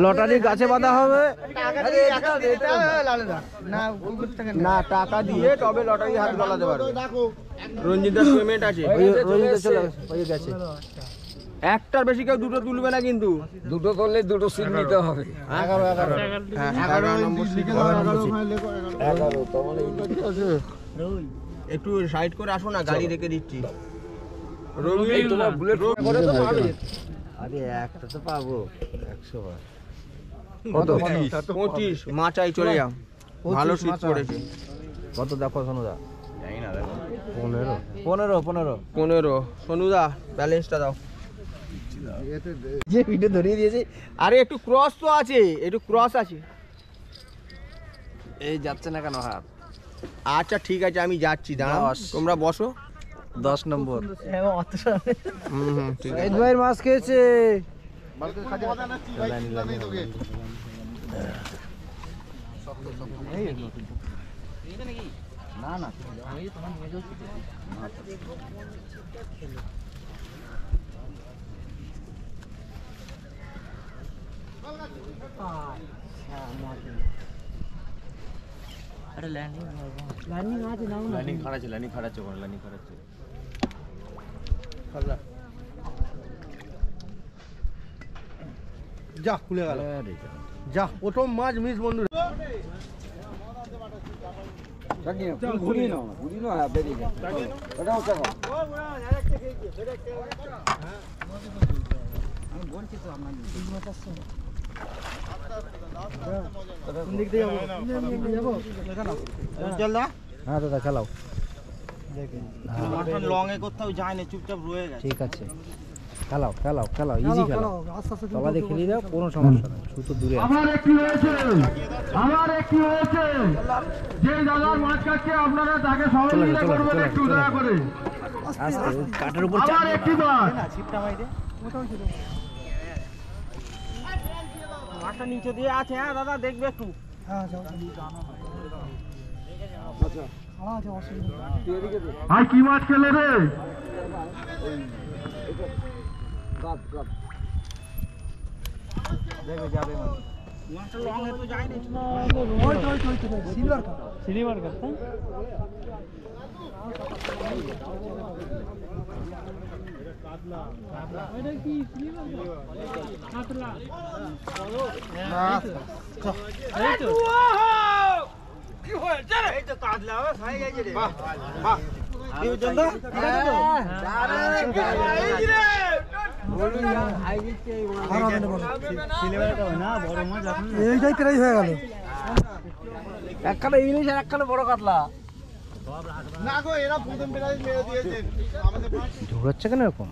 Lottery গাছে বাঁধা হবে না, টাকা দিয়ে তবে লটারি হাত গলাতে পারবে। রঞ্জিতার পেমেন্ট আছে, গেছে। একটার বেশি কেউ দুটো তুলবে না কিন্তু। দুটো করলে দুটো সিট নিতে হবে। 11 নম্বর সিট। একটু সাইড করে আসো না, গাড়ি রেখে দিচ্ছি। রবি তোমার বুলেট করে তো পাবে। আরে একটা তো পাবো 100 বার। কত? 25 মাচাই চলে যাও, ভালো সিট পড়েছে। কত দেখো সোনুদা? জানি না, দেখো 15 সোনুদা ব্যালেন্সটা দাও। যে ভিডিও ধরিয়ে দিয়েছে। আরে একটু ক্রস তো আছে, একটু ক্রস আছে। এই যাচ্ছে না কেন হাত? আচ্ছা ঠিক আছে, আমি যাচ্ছি, দাঁড়াও, 10 তোমরা বসো। 10 নম্বর। ঠিক আছে। এই ভাইয়ের মাছ খেয়েছে। না না লাইনিং খাড়াচ্ছে ওখানে, লাইনিং খাড়াচ্ছে। যা খুলে গেল, যা প্রথম মাছ মিস বন্ধু। ঘুরিয়ে নাও, হ্যাঁ বেরিয়ে গেছে। ওটাও চাকা। আমি বলছি তো আপনার হ্যাঁ দাদা চালাও। লং এ কোথাও যায় না, চুপচাপ রয়ে গেছে। ঠিক আছে, খেলাও ইজি খেলাও, তলা দিয়ে খেলিয়ে দাও, কোনো সমস্যা নেই, শুধু দূরে আমার একটি হয়েছে যে দাদার মাছ কাটছে, আপনারা তাকে সহযোগিতা করবেন একটু দয়া করে। আস্তে কাঠের উপর আমার একটি মাছ মাছটা নিচে দিয়ে আছে। হ্যাঁ দাদা দেখবে একটু। ভাই কি মাছ খেলে রে? মাছটা লং এ তো যায় না। সিলভার কাপ তাই? এটা কি সিলভার কাতলা? এই তো কি হয়েছে রে? এই তো কাতলা হয়ে গেছে রে। বাহ বাহ, কি হয়েছে দাদা? আরে এই রে বলুন না, আই দিচ্ছে এই মাছ। সিলভারটা না, বড় মাছ এখন এইটাই প্রায় হয়ে গেল। একখানে ইলিশ আর একখানে বড় কাতলা। না গো, এরা প্রথম প্রাইজ মেরে দিয়েছেন আমাদের। ঝুড়াচ্ছে কেন এরকম?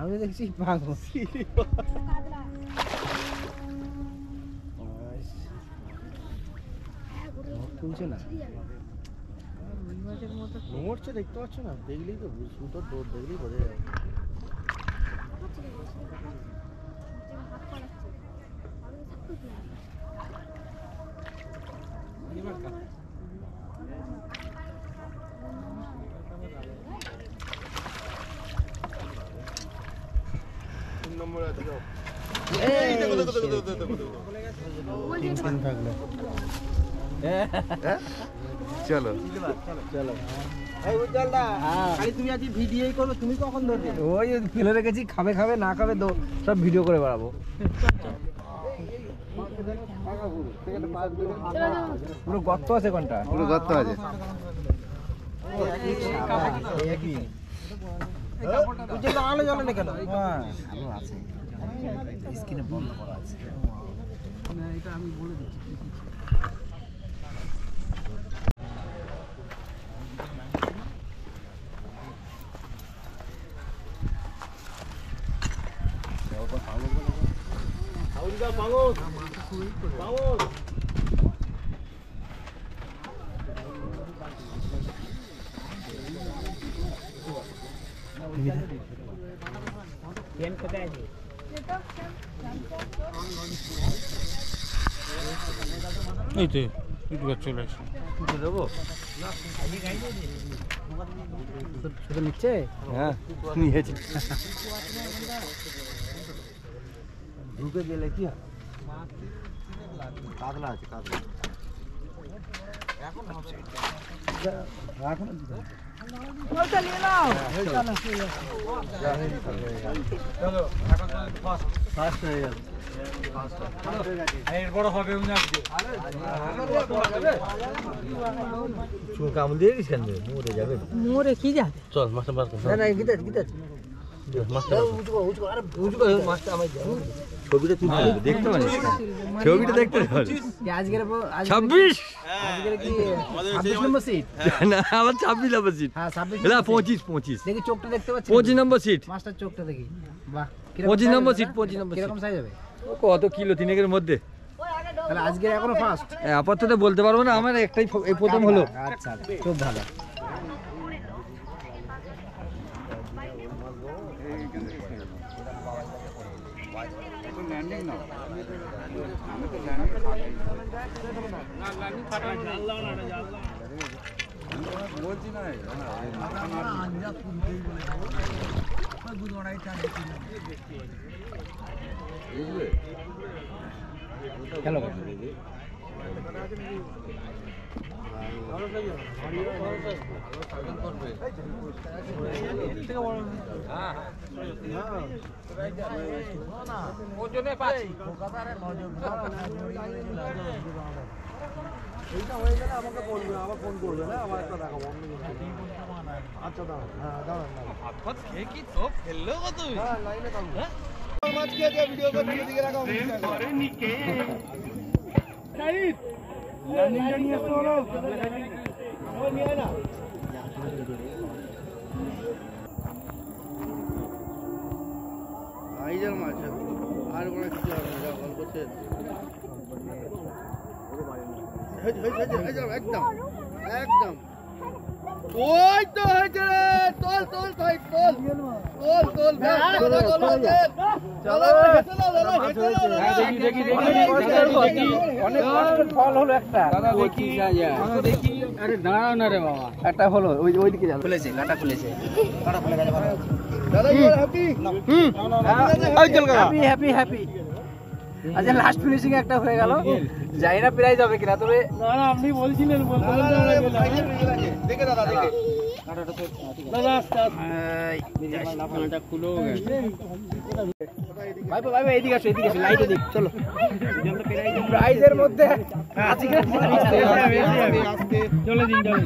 আমি দেখছি পাগল। তুলছে না, নড়ছে, দেখতে পাচ্ছ না? দেখলেই তো সুতোর দৌড় দেখলেই বোঝা যায়। চলো তুমি আজ ভিডিওই করো, তুমি কখন ধরবে? ওই ফেলে রেখেছি, খাবে না খাবে সব ভিডিও করে বেড়াবো। পুরো গর্ত আছে, কোনটা পুরো গর্ত আছে। আলো জ্বলে না কেন? আলো আছে, স্ক্রিনে বন্ধ করা আছে। এটা আমি বলে দিচ্ছি। এই তো দুটো চলে আসে দেবো শুধু নিচ্ছে হ্যাঁ নিয়েছি ঢুকে গেলে কি হয় কাতলা আছে কাতলা এখন ওইটা নিয়ে নাও ফার্স্ট হয়ে গেল বড় হবে কাম দিয়ে দিস কেন মরে যাবে মোরে কি যাবে চল মাছটা বার কর না না গিতা মাছটা ছবিটা তুই দেখতে পারিস ছবিটা দেখতে পারিস আজকের 26 আজকের কি 26 নম্বর সিট না আবার 26 নম্বর সিট হ্যাঁ 26 না 25 দেখি চোখটা দেখতে পাচ্ছি 25 নম্বর সিট মাস্টার চোখটা দেখি বাহ 25 নম্বর সিট 25 নম্বর কিরকম সাইজ হবে কত কিলো তিনেকের মধ্যে তাহলে আজকের এখনো ফার্স্ট আপাতত বলতে পারবো না আমার একটাই এই প্রথম হলো আচ্ছা খুব ভালো খেলো এইটা হয়ে গেলে আমাকে বলবে আবার ফোন করবে না আবার একটা দেখাবো আচ্ছা দাঁড়ান হ্যাঁ দাঁড়ান হ্যাঁ লাইনে থাকবো মাছ খেয়ে ভিডিও করছি এদিকে রাখো আইজার মাছ আর কোনো কিছু হবে না অল্প একদম একদম ওই তো হয়েছে রে তোল তোল ভাই তোল তোল তোল চলো দেখি দেখি দেখি অনেক কষ্টের ফল হলো একটা দাদা দেখি দেখি আরে দাঁড়াও না রে বাবা একটা হলো ওইদিকে যাও খুলেছে কাটা খুলেছে কাটা খুলে গেছে ভালো দাদা ইউ হ্যাপি এই চল গা হ্যাপি হ্যাপি হ্যাপি আচ্ছা লাস্ট ফিনিশিং একটা হয়ে গেল জানি না প্রাইজ হবে কিনা তবে না না আপনি বলছিলেন দেখে দাদা দেখে দাদা লাফানাটা খুলো ভাই ভাই ভাই এদিকে আসো লাইট এদিক চলো প্রাইজের মধ্যে আজকে চলে দিন চলে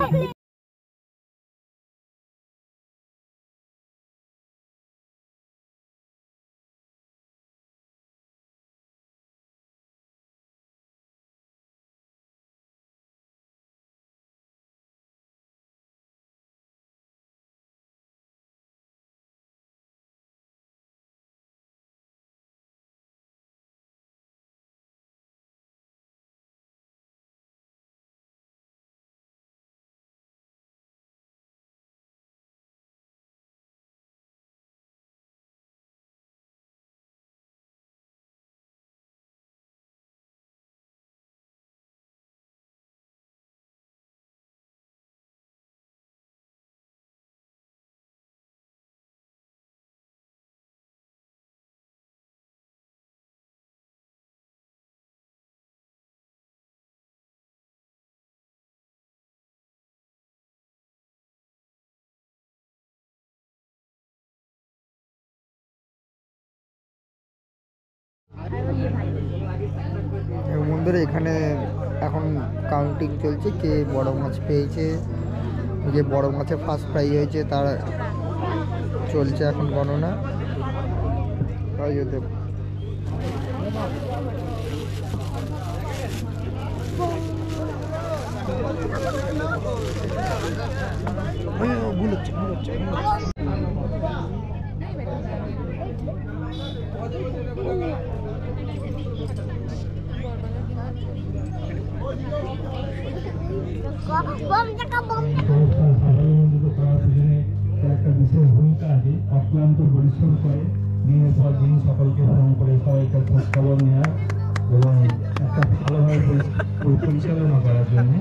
বন্ধুরা এখানে এখন কাউন্টিং চলছে কে বড় মাছ পেয়েছে যে বড় মাছে ফার্স্ট প্রাইজ হয়েছে তার চলছে এখন গণনা ভুল হচ্ছে একটা বিশেষ ভূমিকা আছে অক্লান্ত পরিশ্রম করে দিনের পর দিন সকলকে ফোন করে সবাইকে খোঁজ খবর নেওয়ার এবং একটা ভালোভাবে পরিচালনা করার জন্য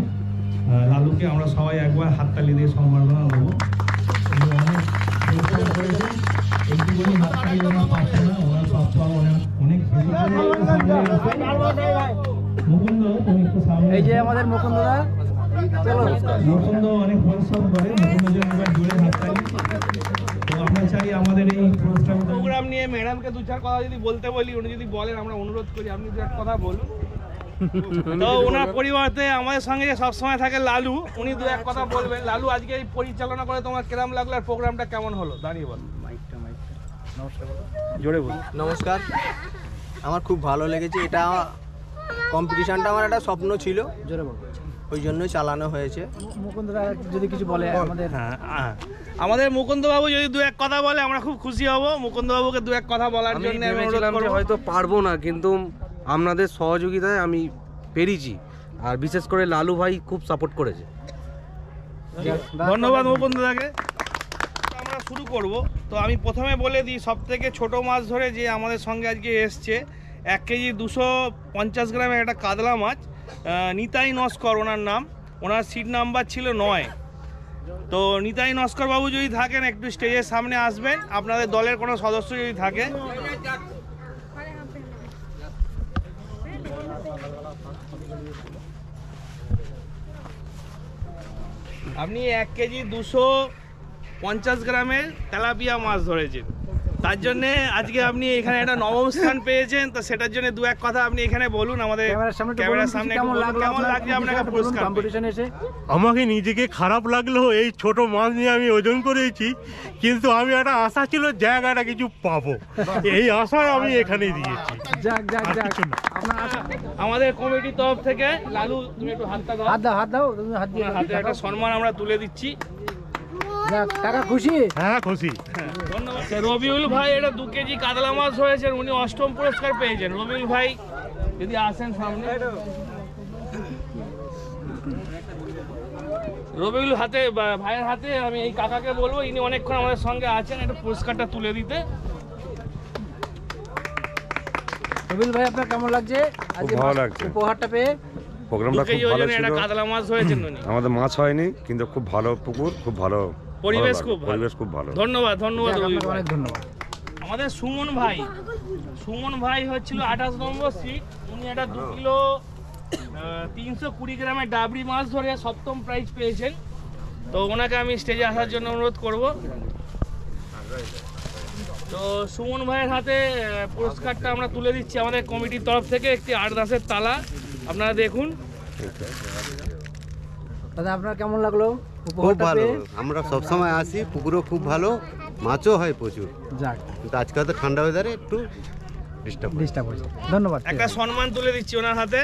লালুকে আমরা সবাই একবার হাততালি দিয়ে সম্মাননা দেবো। অনেক পরিশ্রম করেছেন, একটুখানি হাততালি ওনার পাচ্ছে না, ওনার সবসময় অনেক মুকুন্দ, তুমি একটু সামনে। এই যে আমাদের মুকুন্দদা, মুকুন্দ অনেক পরিশ্রম করে, মুকুন্দের জন্য একবার জোরে হাততালি। তো আমরা চাই আমাদের এই প্রোগ্রাম নিয়ে ম্যাডামকে দু চার কথা যদি বলতে বলি, উনি যদি বলেন, আমরা অনুরোধ করি আপনি দু এক কথা বলুন। তো ওনার পরিবর্তে আমাদের সঙ্গে যে সবসময় থাকে লালু, উনি দু এক কথা বলবেন। লালু, আজকে এই পরিচালনা করে তোমার কেমন লাগলো আর প্রোগ্রামটা কেমন হলো? দাঁড়িয়ে বল, জোরে বল। নমস্কার, আমার খুব ভালো লেগেছে। এটা কম্পিটিশানটা আমার একটা স্বপ্ন ছিল, ওই জন্যই চালানো হয়েছে। মুকুন্দদা যদি কিছু বলে আমাদের। আমাদের মুকুন্দবাবু যদি দু এক কথা বলে আমরা খুব খুশি হব। মুকুন্দবাবুকে দু এক কথা বলার জন্য আমি অনুরোধ করব। হয়তো পারবো না, কিন্তু আপনাদের সহযোগিতায় আমি পেরেছি, আর বিশেষ করে লালু ভাই খুব সাপোর্ট করেছে। ধন্যবাদ মুকুন্দদাকে। আমরা শুরু করব। তো আমি প্রথমে বলে দিই, সব থেকে ছোটো মাছ ধরে যে আমাদের সঙ্গে আজকে এসছে, 1 কেজি 250 গ্রামের একটা কাতলা মাছ, নিতাই নস্কর ওনার নাম, ওনার সিট নাম্বার ছিল 9। তো নিতাই নস্কর বাবু যদি থাকেন একটু স্টেজের সামনে আসবেন, আপনাদের দলের কোনো সদস্য যদি থাকে। আপনি 1 কেজি 250 গ্রামের তেলাপিয়া মাছ ধরেছেন, তার জন্য আজকে আপনি এখানে একটা নবম স্থান পেয়েছেন। তো সেটার জন্য দু এক কথা আপনি এখানে বলুন আমাদের ক্যামেরার সামনে। কেমন লাগছে আপনাকে পুরস্কার কম্পিটিশন এসে? আমাকে নিজেকে খারাপ লাগলো, এই ছোট মাছ নিয়ে আমি ওজন করেছি, কিন্তু আমি একটা আশা ছিল জায়গাটা কিছু পাবো, এই আশায় আমি এখানেই দিয়েছি। আমাদের কমিটির তরফ থেকে লালু, তুমি একটু হাতটা দাও। হাত দাও, তুমি হাত দিয়ে হাতে একটা সম্মান আমরা তুলে দিচ্ছি। কাকা খুশি? হ্যাঁ খুশি, ধন্যবাদ। রবিউল ভাই এটা 2 কেজি কাতলা মাছ হয়েছেন, উনি 8ম পুরস্কার পেয়েছেন। রবিউল ভাই যদি আসেন সামনে। রবিউল হাতে, ভাইয়ের হাতে আমি এই কাকাকে বলবো, ইনি অনেকক্ষণ আমাদের সঙ্গে আছেন, একটা পুরস্কারটা তুলে দিতে। রবিউল ভাই, আপনার কেমন লাগছে? খুব ভালো লাগছে উপহারটা পেয়ে। প্রোগ্রামটা খুব ভালো ছিল। একটা কাতলা মাছ হয়েছেন উনি। আমাদের মাছ হয়নি, কিন্তু খুব ভালো পুকুর, খুব ভালো পরিবেশ, খুব ভালো। ধন্যবাদ, ধন্যবাদ, অনেক ধন্যবাদ। আমাদের সুমন ভাই হচ্ছিল 28 নম্বর সিট, উনি একটা 2 কিলো 320 গ্রামের ডাবরি মাছ ধরে 7ম প্রাইজ পেয়েছেন। তো ওনাকে আমি স্টেজে আসার জন্য অনুরোধ করব। তো সুমন ভাইয়ের হাতে পুরস্কারটা আমরা তুলে দিচ্ছি আমাদের কমিটির তরফ থেকে, একটি 8 দাসের তালা, আপনারা দেখুন। দাদা, আপনার কেমন লাগলো? খুব ভালো, আমরা সবসময় আসি, পুকুরও খুব ভালো, মাছও হয় প্রচুর। যাক, কিন্তু আজকে তো ঠান্ডা ওয়েদারে একটু ডিস্টার্ব হয়েছে। ধন্যবাদ। একটা সম্মান তুলে দিচ্ছি ওনার হাতে,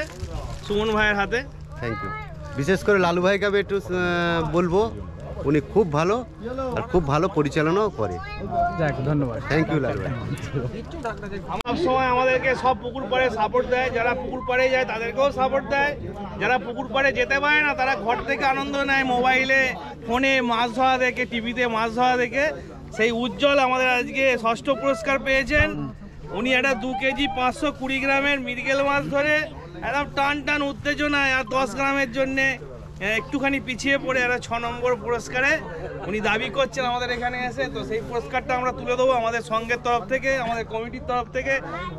সুমন ভাইয়ের হাতে। Thank you. বিশেষ করে লালু ভাইকে আমি একটু বলবো, উনি খুব ভালো আর খুব ভালো পরিচালনাও করে। যাক, ধন্যবাদ। থ্যাংক ইউ লালু ভাই। সব সময় আমাদেরকে সব পুকুর পাড়ে সাপোর্ট দেয়, যারা পুকুর পাড়ে যায় তাদেরকেও সাপোর্ট দেয়, যারা পুকুর পাড়ে যেতে পারে না তারা ঘর থেকে আনন্দ নেয়, মোবাইলে ফোনে মাছ ধরা দেখে, টিভিতে মাছ ধরা দেখে। সেই উজ্জ্বল আমাদের আজকে 6ষ্ঠ পুরস্কার পেয়েছেন। উনি একটা 2 কেজি 520 গ্রামের মৃগেল মাছ ধরে একদম টান উত্তেজনায়, আর 10 গ্রামের জন্যে একটুখানি পিছিয়ে পড়ে একটা 6 নম্বর পুরস্কারে উনি দাবি করছেন আমাদের এখানে এসে। তো সেই পুরস্কারটা আমরা তুলে দেবো আমাদের সঙ্গের তরফ থেকে, আমাদের কমিটির তরফ থেকে,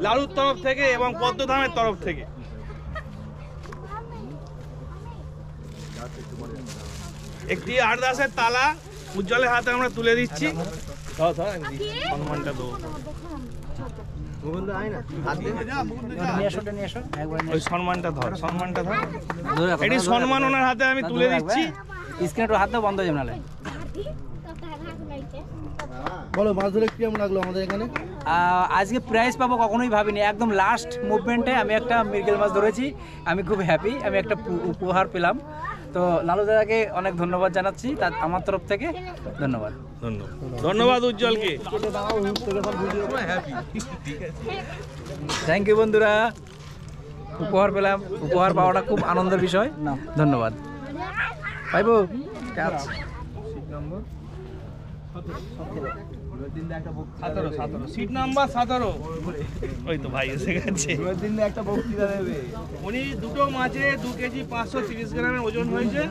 লালুর তরফ থেকে এবং পদ্মধামের তরফ থেকে। একটি 8 দাসের তালা উজ্জ্বলের হাতে আমরা তুলে দিচ্ছি। সম্মানটা দেবো। ওই সম্মানটা ধর, সম্মানটা ধর, এটি সম্মান ওনার হাতে আমি তুলে দিচ্ছি। স্ক্রিন হাত দাও, বন্ধ হয়ে যাবে নালে। বলো, মাছ ধরে কেমন লাগলো আমাদের এখানে? আজকে প্রাইজ পাবো কখনোই ভাবিনি, একদম লাস্ট মুভমেন্টে আমি একটা মৃগেল মাছ ধরেছি, আমি খুব হ্যাপি, আমি একটা উপহার পেলাম। তো লালু দাদাকে অনেক ধন্যবাদ জানাচ্ছি, তার আমার তরফ থেকে ধন্যবাদ। ধন্যবাদ উজ্জ্বলকে। থ্যাংক ইউ বন্ধুরা, উপহার পেলাম, উপহার পাওয়াটা খুব আনন্দের বিষয়। ধন্যবাদ। পাইবো সিট নাম্বার 17 ওই তো ভাই এসে গেছে। উনি দুটো মাছে 2 কেজি 530 গ্রামের ওজন হয়েছে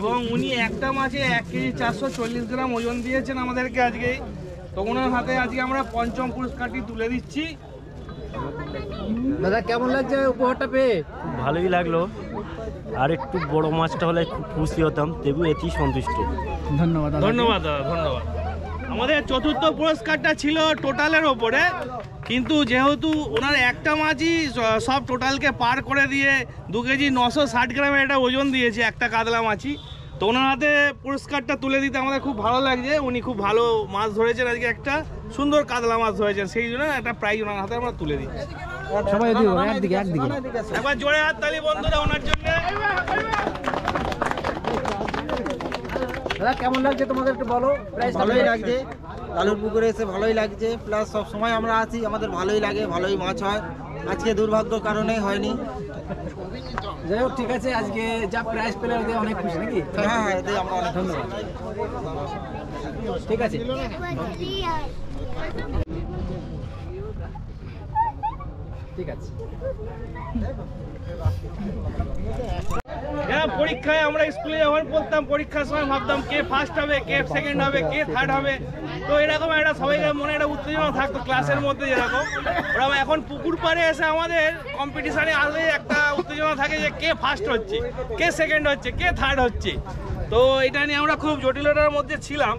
এবং উনি একটা মাছে 1 কেজি 440 গ্রাম ওজন দিয়েছেন আমাদেরকে আজকে। তো ওনার হাতে আজকে আমরা পঞ্চম পুরস্কারটি তুলে দিচ্ছি। দাদা কেমন লাগছে উপহারটা পেয়ে? ভালোই লাগলো, আর একটু বড় মাছটা হলে খুব খুশি হতাম, তবু এতেই সন্তুষ্ট। ধন্যবাদ ধন্যবাদ দাদা, ধন্যবাদ। আমাদের চতুর্থ পুরস্কারটা ছিল টোটালের ওপরে, কিন্তু যেহেতু ওনার একটা মাছই সব টোটালকে পার করে দিয়ে 2 কেজি 960 গ্রামের একটা ওজন দিয়েছে একটা কাতলা মাছই। তো ওনার হাতে পুরস্কারটা তুলে দিতে আমাদের খুব ভালো লাগছে। উনি খুব ভালো মাছ ধরেছেন আজকে, একটা সুন্দর কাতলা মাছ ধরেছেন, সেই জন্য একটা প্রাইজ ওনার হাতে আমরা তুলে দিচ্ছি। সবাই একদিকে একবার জোরে হাততালি বন্ধুরা ওনার জন্য। দাদা কেমন লাগছে তোমাদের একটু বলো। ভালোই লাগছে, লালুর পুকুরে এসে ভালোই লাগছে, প্লাস সব সময় আমরা আছি, আমাদের ভালোই লাগে, ভালোই মাছ হয়। আজকে দুর্ভাগ্যর কারণে হয়নি। যাই হোক, ঠিক আছে, আজকে যা প্রাইজ পেলে ওদের অনেক খুশি নাকি? হ্যাঁ হ্যাঁ, এতে আমরা অনেক ধন্যবাদ। ঠিক আছে, ঠিক আছে। পরীক্ষায় আমরা স্কুলে যখন পড়তাম, পরীক্ষার সময় ভাবতাম কে ফার্স্ট হবে, কে সেকেন্ড হবে, কে থার্ড হবে। তো এরকম একটা সবাই মনে একটা উত্তেজনা থাকতো ক্লাসের মধ্যে যেরকম। ওরা এখন পুকুর পাড়ে এসে আমাদের কম্পিটিশনে আসলে একটা উত্তেজনা থাকে যে কে ফার্স্ট হচ্ছে, কে সেকেন্ড হচ্ছে, কে থার্ড হচ্ছে। তো এটা নিয়ে আমরা খুব জটিলতার মধ্যে ছিলাম।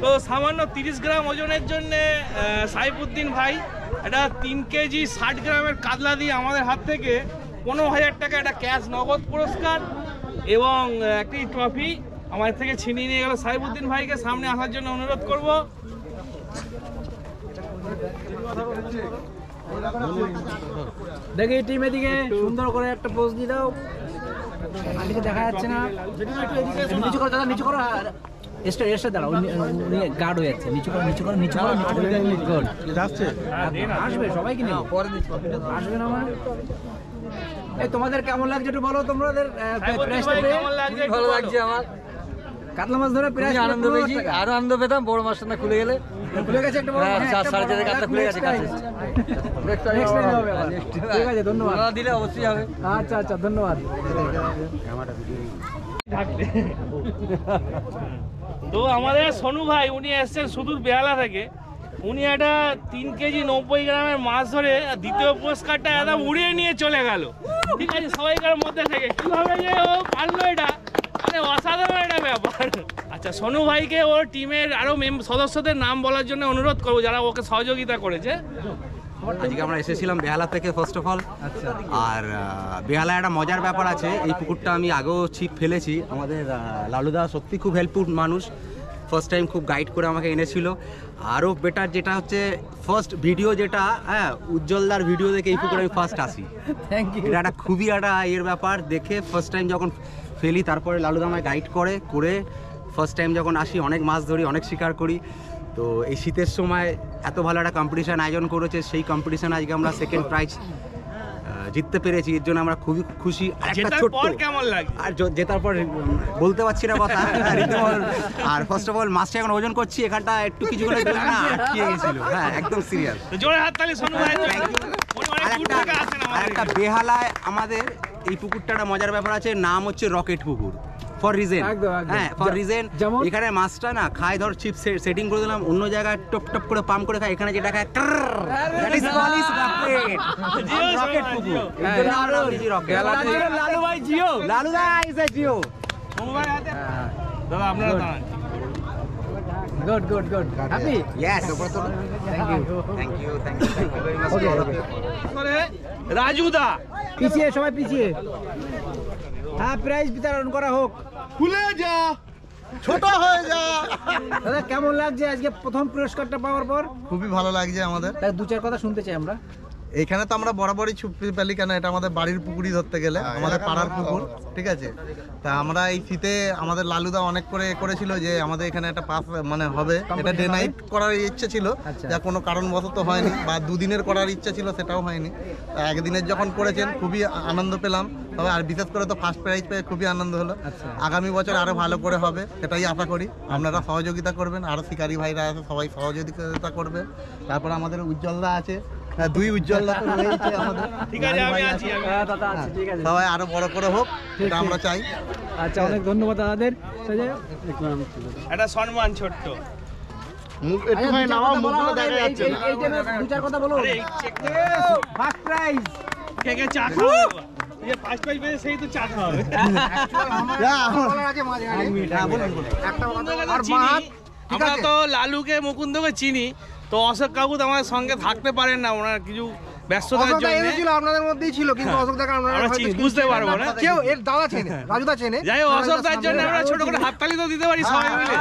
তো সামান্য 30 গ্রাম ওজনের জন্য সাইফুদ্দিন ভাই এটা 3 কেজি 60 গ্রামের কাতলা দিয়ে আমাদের হাত থেকে 15,000 টাকা একটা ক্যাশ নগদ পুরস্কার এবং একটি ট্রফি আমার থেকে ছিনিয়ে নিয়ে গেল। সাইফুদ্দিন ভাইকে সামনে আসার জন্য অনুরোধ করব। দেখি টিমের দিকে সুন্দর করে একটা পোজ দিয়ে দাও। আজকে দেখা যাচ্ছে না, নিচু করো দাদা, নিচু করো। এসে দাঁড়াও, উনি গার্ড হয়ে যাচ্ছে। নিচু করো, নিচু করো, নিচু করো, নিচু করো। গুড, যাচ্ছে, আসবে সবাইকে নিয়ে পরে আসবে না মানে। এই তোমাদের কেমন লাগছে একটু বলো। তোমাদের প্রাইসটা পেয়ে ভালো লাগছে আমার। কাতলা মাছ ধরে প্রাইস আনন্দ পেয়েছি, আরো আনন্দ পেতাম বড় মাছটা না খুলে গেলে। খুলে গেছে একটা বড়, 4.5 কাতলা খুলে গেছে। নেক্সট টাইম হবে আবার। ঠিক আছে, ধন্যবাদ। দিলে অবশ্যই হবে। আচ্ছা আচ্ছা, ধন্যবাদ। তো আমাদের সোনু ভাই উনি এসছেন সুদূর বেহালা থেকে। উনি একটা 3 কেজি 90 গ্রামের মাছ ধরে দ্বিতীয় পুরস্কারটা একদম উড়িয়ে নিয়ে চলে গেল। ঠিক আছে, সবাইকার মধ্যে থেকে কিভাবে যে ও পারলো এটা, মানে অসাধারণ একটা ব্যাপার। আচ্ছা, সোনু ভাইকে ওর টিমের আরো সদস্যদের নাম বলার জন্য অনুরোধ করবো যারা ওকে সহযোগিতা করেছে। আজকে আমরা এসেছিলাম বেহালা থেকে ফার্স্ট অফ অল। আর বেহালা একটা মজার ব্যাপার আছে, এই পুকুরটা আমি আগেও ছিপ ফেলেছি। আমাদের লালুদা সত্যি খুব হেল্পফুল মানুষ, ফার্স্ট টাইম খুব গাইড করে আমাকে এনেছিল। আরও বেটার যেটা হচ্ছে ফার্স্ট ভিডিও যেটা, হ্যাঁ, উজ্জ্বলদার ভিডিও দেখে এই পুকুরে আমি ফার্স্ট আসি। এটা একটা খুবই একটা এর ব্যাপার, দেখে ফার্স্ট টাইম যখন ফেলি তারপরে লালুদা আমায় গাইড করে ফার্স্ট টাইম যখন আসি অনেক মাছ ধরি, অনেক শিকার করি। তো এই শীতের সময় এত ভালো একটা কম্পিটিশান আয়োজন করেছে, সেই কম্পিটিশানে আজকে আমরা সেকেন্ড প্রাইজ জিততে পেরেছি, এর জন্য আমরা খুবই খুশি। আর জেতার পর বলতে পারছি না কথা। আর ফার্স্ট অফ অল মাছটা এখন ওজন করছি, এখানটা একটু কিছুক্ষণের জন্য না আটকে গেছিল। হ্যাঁ, একদম সিরিয়াস। আর একটা বেহালায় আমাদের এই পুকুরটা একটা মজার ব্যাপার আছে, নাম হচ্ছে রকেট পুকুর। ফর রিজেন, হ্যাঁ, ফর রিজেন। এখানে মাছটা না খায়, ধর চিপ সেটিং করে দিলাম, অন্য জায়গায় টপ টপ করে পাম্প করে খায়, এখানে যেটা খায় রকেট পুকুর। লালু ভাই জিও, লালু ভাই ইজ এ জিও। দাদা আপনারা good good good, happy? Yes, thank you thank you thank you very much to all of you. রাজুদা পিছিয়ে, সবাই পিছিয়ে। হ্যাঁ, প্রাইজ বিতরণ করা হোক। খুলে যা, ছোট হয়ে যা। দাদা কেমন লাগছে আজকে প্রথম পুরস্কারটা পাওয়ার পর? খুবই ভালো লাগছে আমাদের। দু চার কথা শুনতে চাই আমরা। এইখানে তো আমরা বরাবরই ছুপি পেলি, কেন এটা আমাদের বাড়ির পুকুরই ধরতে গেলে, আমাদের পাড়ার পুকুর, ঠিক আছে। তা আমরা এই শীতে আমাদের লালুদা অনেক করে করেছিল যে আমাদের এখানে একটা পাস মানে হবে, এটা ডে নাইট করার ইচ্ছে ছিল, যা কোনো কারণবশত হয়নি, বা দুদিনের করার ইচ্ছে ছিল সেটাও হয়নি। তা একদিনের যখন করেছেন খুবই আনন্দ পেলাম, তবে আর বিশেষ করে তো ফার্স্ট প্রাইজ পেয়ে খুবই আনন্দ হলো। আগামী বছর আরো ভালো করে হবে সেটাই আশা করি। আপনারা সহযোগিতা করবেন, আরো শিকারী ভাইরা আছে সবাই সহযোগিতা করবে। তারপর আমাদের উজ্জ্বলদা আছে, দুই উজ্জ্বলদা তো রয়েছে আমাদের, ঠিক আছে আমি আছি দাদা আছে, ঠিক আছে, সবাই আরো বড় করে হোক এটা আমরা চাই। আচ্ছা অনেক ধন্যবাদ দাদাদের। একটা সম্মান ছোট্ট মুখ একটুখানি নামাও, মুখগুলো দেখা যাচ্ছে না। এই টাইমে দু চার কথা বলো। ফার্স্ট প্রাইজ কে কে চা খাবে? এই ফার্স্ট প্রাইজ পেয়ে সেই তো চা খাবে। আমরা তো লালুকে মুকুন্দকে চিনি, তো অশোক কাকু তো আমাদের সঙ্গে থাকতে পারেন না, ওনার কিছু ব্যস্ততার জন্য। আপনাদের মধ্যেই ছিল, কিন্তু অশোক দাকে আমরা বুঝতে পারবো না, কেউ এর দাদা চেনে, রাজুদা চেনে। যাই হোক, অশোক দার জন্য আমরা ছোট করে হাততালি তো দিতে পারি সবাই মিলে।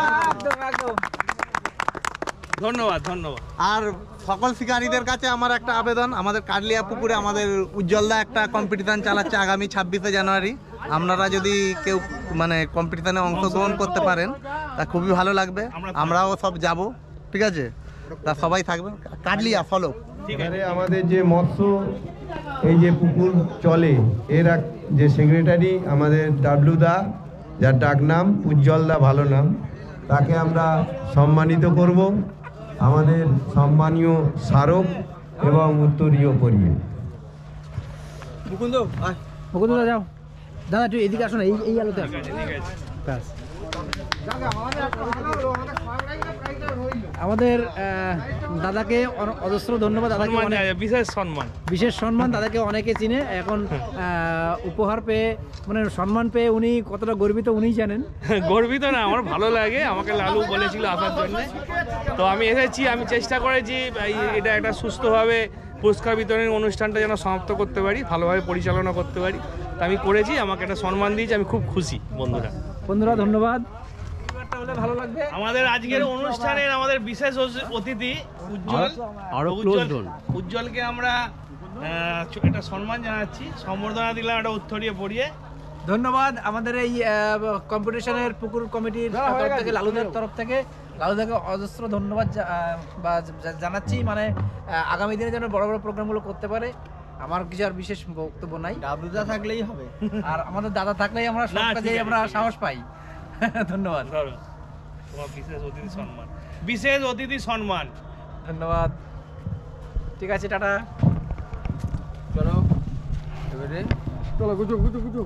ধন্যবাদ ধন্যবাদ। আর সকল শিকারীদের কাছে আমার একটা আবেদন, আমাদের কাটলিয়া পুকুরে আমাদের উজ্জ্বলদা একটা কম্পিটিশন চালাচ্ছে আগামী 26শে জানুয়ারি। আপনারা যদি কেউ মানে কম্পিটিশনে অংশগ্রহণ করতে পারেন তা খুবই ভালো লাগবে, আমরাও সব যাব, ঠিক আছে। তা সবাই থাকবেন, কাটলিয়া ফলো। এখানে আমাদের যে মৎস্য এই যে পুকুর চলে, এর যে সেক্রেটারি আমাদের ডাবলুদা, যার ডাক নাম উজ্জ্বলদা ভালো নাম, তাকে আমরা সম্মানিত করব আমাদের সম্মানীয় স্মারক এবং উত্তরীয় পরিয়ে। মুকুন্দ দা যাও, দাদা একটু এদিকে আসো না, এই আলোতে আসো। আমাদের দাদাকে অজস্র ধন্যবাদ, দাদাকে বিশেষ সম্মান, দাদাকে অনেকে চিনে এখন। উপহার পেয়ে মানে সম্মান পেয়ে উনি কতটা গর্বিত উনিই জানেন। গর্বিত না, আমার ভালো লাগে, আমাকে লালু বলেছিল আসার জন্য, তো আমি এসেছি। আমি চেষ্টা করেছি এটা একটা সুস্থভাবে পুরস্কার বিতরণের অনুষ্ঠানটা যেন সমাপ্ত করতে পারি, ভালোভাবে পরিচালনা করতে পারি, তা আমি করেছি। আমাকে একটা সম্মান দিয়েছি, আমি খুব খুশি। বন্ধুরা ধন্যবাদ। ভালো লাগবে। আমাদের আজকের অনুষ্ঠানের আমাদের বিশেষ অতিথি উজ্জ্বলকে আমরা একটা সম্মান জানাচ্ছি, সম্বর্ধনা দিলাম একটা উত্তরীয় পড়িয়ে। ধন্যবাদ আমাদের এই কম্পিটিশনের পুকুর কমিটির তরফ থেকে, লালুদের তরফ থেকে লালুদাকে অজস্র ধন্যবাদ জানাচ্ছি। মানে আগামী দিনে যেন বড় বড় প্রোগ্রামগুলো করতে পারে। আমার কিছু আর বিশেষ বক্তব্য নাই, ডাবলুদা থাকলেই হবে, আর আমাদের দাদা থাকলেই আমরা সব কাজে আমরা সাহস পাই। ধন্যবাদ। বিশেষ অতিথি সম্মান। ধন্যবাদ। ঠিক আছে, টাটা। চলো এবারে চলো, গুজো।